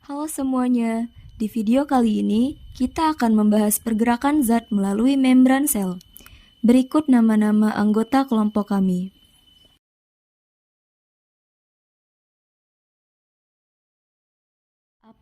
Halo semuanya, di video kali ini kita akan membahas pergerakan zat melalui membran sel. Berikut nama-nama anggota kelompok kami.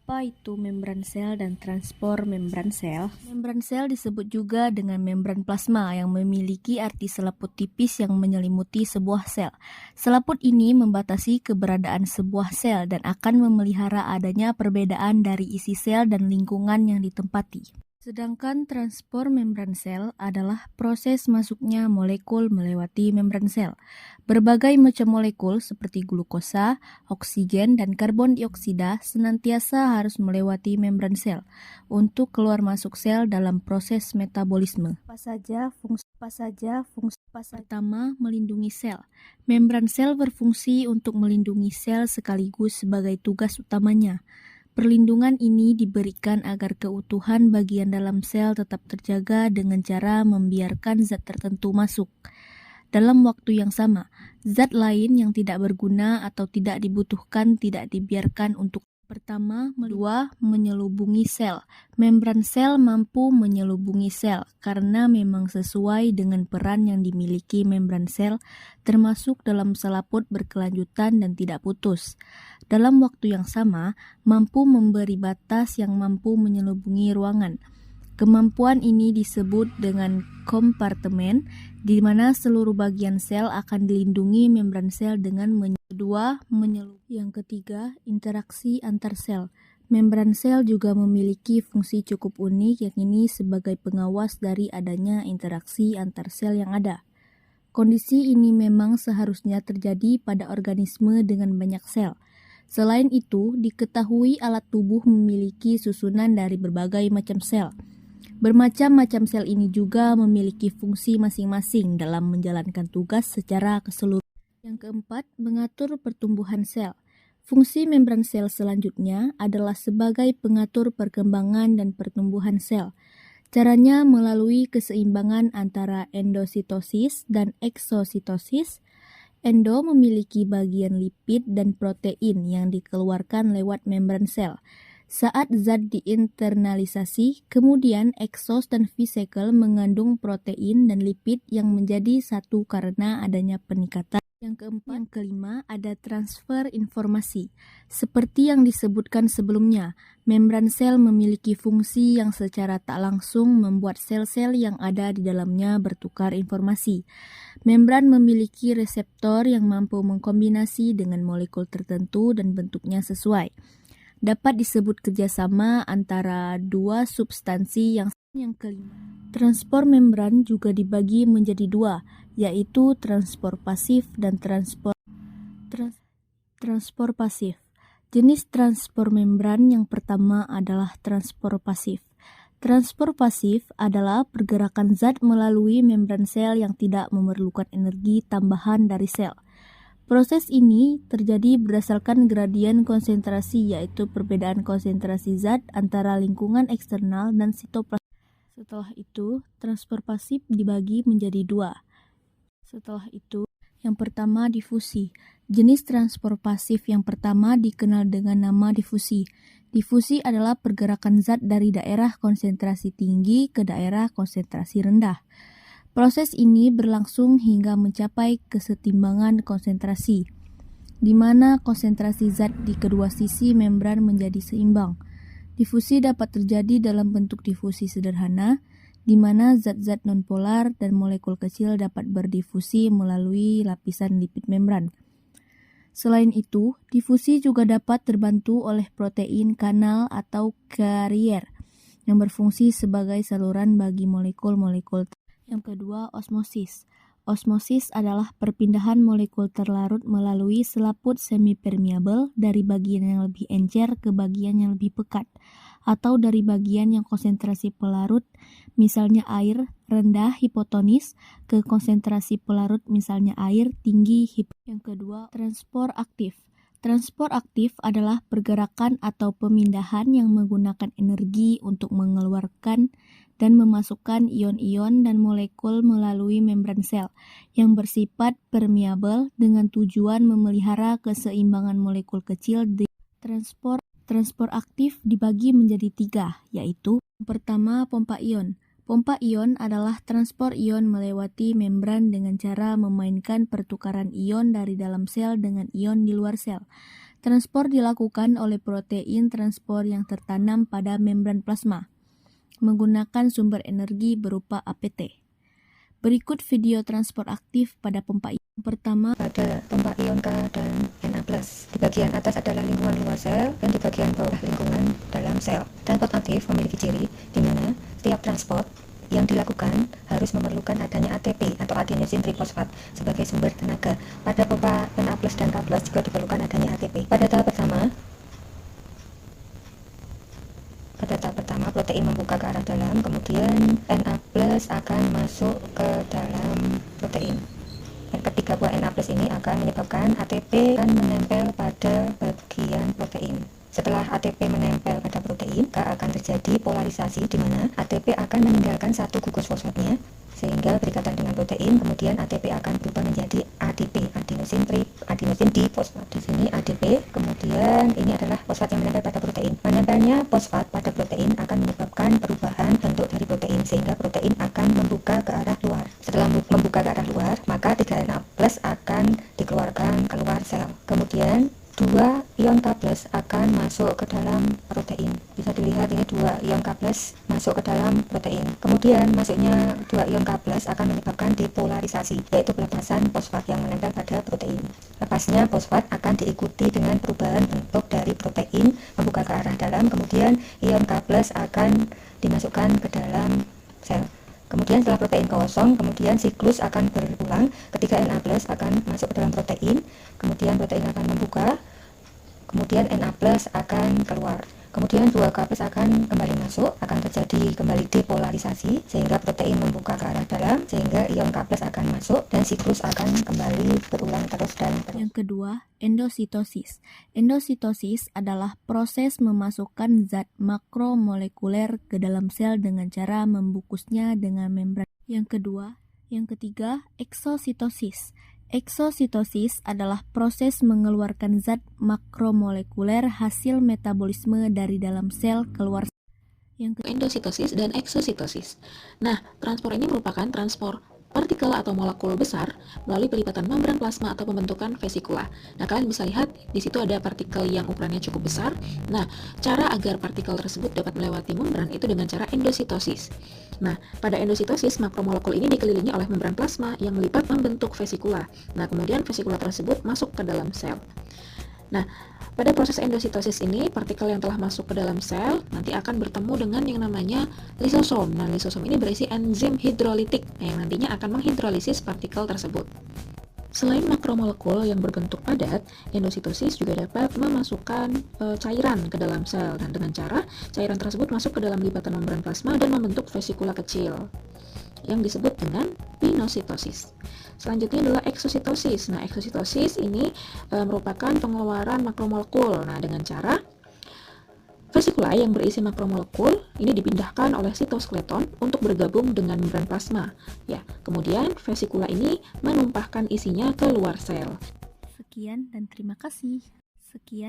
Apa itu membran sel dan transport membran sel? Membran sel disebut juga dengan membran plasma yang memiliki arti selaput tipis yang menyelimuti sebuah sel. Selaput ini membatasi keberadaan sebuah sel dan akan memelihara adanya perbedaan dari isi sel dan lingkungan yang ditempati. Sedangkan transport membran sel adalah proses masuknya molekul melewati membran sel. Berbagai macam molekul seperti glukosa, oksigen, dan karbon dioksida senantiasa harus melewati membran sel untuk keluar masuk sel dalam proses metabolisme. Apa saja fungsi pertama, melindungi sel. Membran sel berfungsi untuk melindungi sel sekaligus sebagai tugas utamanya. Perlindungan ini diberikan agar keutuhan bagian dalam sel tetap terjaga dengan cara membiarkan zat tertentu masuk. Dalam waktu yang sama, zat lain yang tidak berguna atau tidak dibutuhkan tidak dibiarkan untuk pertama, menyelubungi sel. Membran sel mampu menyelubungi sel karena memang sesuai dengan peran yang dimiliki membran sel, termasuk dalam selaput berkelanjutan dan tidak putus. Dalam waktu yang sama, mampu memberi batas yang mampu menyelubungi ruangan. Kemampuan ini disebut dengan kompartemen, di mana seluruh bagian sel akan dilindungi membran sel dengan menyelubungi. Yang ketiga, interaksi antar sel. Membran sel juga memiliki fungsi cukup unik, yakni sebagai pengawas dari adanya interaksi antar sel yang ada. Kondisi ini memang seharusnya terjadi pada organisme dengan banyak sel. Selain itu, diketahui alat tubuh memiliki susunan dari berbagai macam sel. Bermacam-macam sel ini juga memiliki fungsi masing-masing dalam menjalankan tugas secara keseluruhan. Yang keempat, mengatur pertumbuhan sel. Fungsi membran sel selanjutnya adalah sebagai pengatur perkembangan dan pertumbuhan sel. Caranya melalui keseimbangan antara endositosis dan eksositosis. Endo memiliki bagian lipid dan protein yang dikeluarkan lewat membran sel. Saat zat diinternalisasi, kemudian eksos dan vesikel mengandung protein dan lipid yang menjadi satu karena adanya penikatan. Yang kelima, ada transfer informasi. Seperti yang disebutkan sebelumnya, membran sel memiliki fungsi yang secara tak langsung membuat sel-sel yang ada di dalamnya bertukar informasi. Membran memiliki reseptor yang mampu mengkombinasi dengan molekul tertentu dan bentuknya sesuai. Dapat disebut kerjasama antara dua substansi yang kelima. Transport membran juga dibagi menjadi dua, yaitu transport pasif dan transport pasif. Jenis transport membran yang pertama adalah transport pasif. Transport pasif adalah pergerakan zat melalui membran sel yang tidak memerlukan energi tambahan dari sel. Proses ini terjadi berdasarkan gradien konsentrasi, yaitu perbedaan konsentrasi zat antara lingkungan eksternal dan sitoplasma. Setelah itu, transport pasif dibagi menjadi dua. Yang pertama, difusi. Jenis transport pasif yang pertama dikenal dengan nama difusi. Difusi adalah pergerakan zat dari daerah konsentrasi tinggi ke daerah konsentrasi rendah. Proses ini berlangsung hingga mencapai kesetimbangan konsentrasi, di mana konsentrasi zat di kedua sisi membran menjadi seimbang. Difusi dapat terjadi dalam bentuk difusi sederhana, di mana zat-zat nonpolar dan molekul kecil dapat berdifusi melalui lapisan lipid membran. Selain itu, difusi juga dapat terbantu oleh protein kanal atau karier yang berfungsi sebagai saluran bagi molekul-molekul. Yang kedua, osmosis. Osmosis adalah perpindahan molekul terlarut melalui selaput semipermeabel dari bagian yang lebih encer ke bagian yang lebih pekat, atau dari bagian yang konsentrasi pelarut, misalnya air, rendah hipotonis, ke konsentrasi pelarut, misalnya air, tinggi hipotonis. Yang kedua, transport aktif. Transport aktif adalah pergerakan atau pemindahan yang menggunakan energi untuk mengeluarkan dan memasukkan ion-ion dan molekul melalui membran sel yang bersifat permeabel dengan tujuan memelihara keseimbangan molekul kecil di transport Transport aktif dibagi menjadi 3, yaitu pertama, pompa ion. Pompa ion adalah transport ion melewati membran dengan cara memainkan pertukaran ion dari dalam sel dengan ion di luar sel. Transport dilakukan oleh protein transport yang tertanam pada membran plasma menggunakan sumber energi berupa APT. Berikut video transport aktif pada pompa ion. Pertama, pada pompa ion K dan Na+. Di bagian atas adalah lingkungan luar sel dan di bagian bawah lingkungan dalam sel. Transport aktif memiliki ciri di mana setiap transport yang dilakukan harus memerlukan adanya ATP atau adenosine trifosfat sebagai sumber tenaga. Pada pompa Na+ dan K+ juga diperlukan adanya ATP. Pada tahap pertama protein membuka ke arah dalam, kemudian Na+ akan masuk ke dalam protein. Ketiga buah Na+ ini akan menyebabkan ATP akan menempel pada bagian protein. Setelah ATP menempel pada protein, akan terjadi polarisasi di mana ATP akan meninggalkan satu gugus fosfatnya sehingga berikatan dengan protein, kemudian ATP akan berubah menjadi ADP, adenosine difosfat. Di sini ADP, kemudian ini adalah fosfat yang menempel pada protein. Menempelnya fosfat pada protein akan menyebabkan perubahan bentuk dari protein sehingga protein akan membuka ke arah luar. Setelah membuka ke arah luar, maka 3Na+ akan dikeluarkan keluar sel. Kemudian 2 ion K+ akan masuk ke dalam protein. Bisa dilihat ini 2 ion K+ masuk ke dalam protein. Kemudian masuknya 2 ion K+ akan menyebabkan depolarisasi, yaitu pelepasan fosfat yang menempel pada protein. Lepasnya fosfat akan diikuti dengan perubahan bentuk dari protein membuka ke arah dalam, kemudian ion K+ akan dimasukkan ke dalam sel. Kemudian setelah protein kosong, kemudian siklus akan berulang. Ketika Na+ akan masuk ke dalam protein, kemudian protein akan membuka, kemudian Na+ akan keluar. Kemudian 2K+ akan kembali masuk, akan terjadi kembali depolarisasi sehingga protein membuka ke arah dalam, sehingga ion K+ akan masuk dan siklus akan kembali berulang terus dan terus. Yang kedua, endositosis. Endositosis adalah proses memasukkan zat makromolekuler ke dalam sel dengan cara membungkusnya dengan membran. Yang ketiga, eksositosis. Eksositosis adalah proses mengeluarkan zat makromolekuler hasil metabolisme dari dalam sel keluar. Yang endositosis dan eksositosis. Nah, transport ini merupakan transport partikel atau molekul besar melalui pelipatan membran plasma atau pembentukan vesikula. Nah, kalian bisa lihat di situ ada partikel yang ukurannya cukup besar. Nah, cara agar partikel tersebut dapat melewati membran itu dengan cara endositosis. Nah, pada endositosis makromolekul ini dikelilingi oleh membran plasma yang melipat membentuk vesikula. Nah, kemudian vesikula tersebut masuk ke dalam sel. Nah, pada proses endositosis ini, partikel yang telah masuk ke dalam sel nanti akan bertemu dengan yang namanya lisosom. Nah, lisosom ini berisi enzim hidrolitik yang nantinya akan menghidrolisis partikel tersebut. Selain makromolekul yang berbentuk padat, endositosis juga dapat memasukkan cairan ke dalam sel, dan dengan cara cairan tersebut masuk ke dalam lipatan membran plasma dan membentuk vesikula kecil yang disebut dengan pinositosis. Selanjutnya adalah eksositosis. Nah, eksositosis ini merupakan pengeluaran makromolekul. Nah, dengan cara vesikula yang berisi makromolekul ini dipindahkan oleh sitoskeleton untuk bergabung dengan membran plasma. Ya, kemudian vesikula ini menumpahkan isinya ke luar sel. Sekian dan terima kasih.